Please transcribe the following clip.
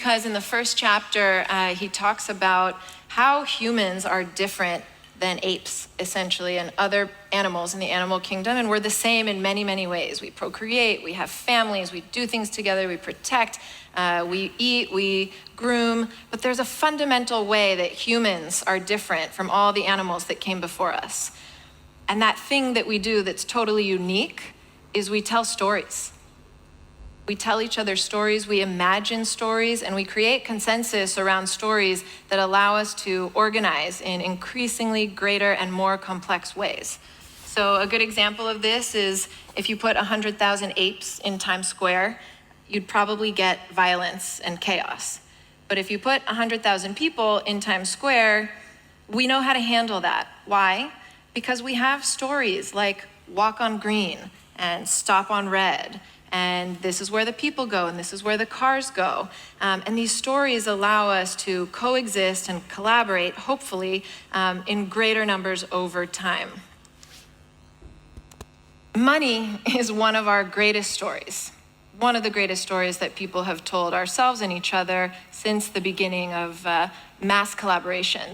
Because in the first chapter, he talks about how humans are different than apes, essentially, and other animals in the animal kingdom, and we're the same in many, many ways. We procreate, we have families, we do things together, we protect, we eat, we groom, but there's a fundamental way that humans are different from all the animals that came before us. And that thing that we do that's totally unique is we tell stories. We tell each other stories, we imagine stories, and we create consensus around stories that allow us to organize in increasingly greater and more complex ways. So a good example of this is if you put 100,000 apes in Times Square, you'd probably get violence and chaos. But if you put 100,000 people in Times Square, we know how to handle that. Why? Because we have stories like Walk on Green and Stop on Red, and this is where the people go, and this is where the cars go. And these stories allow us to coexist and collaborate, hopefully, in greater numbers over time. Money is one of our greatest stories, one of the greatest stories that people have told ourselves and each other since the beginning of mass collaboration.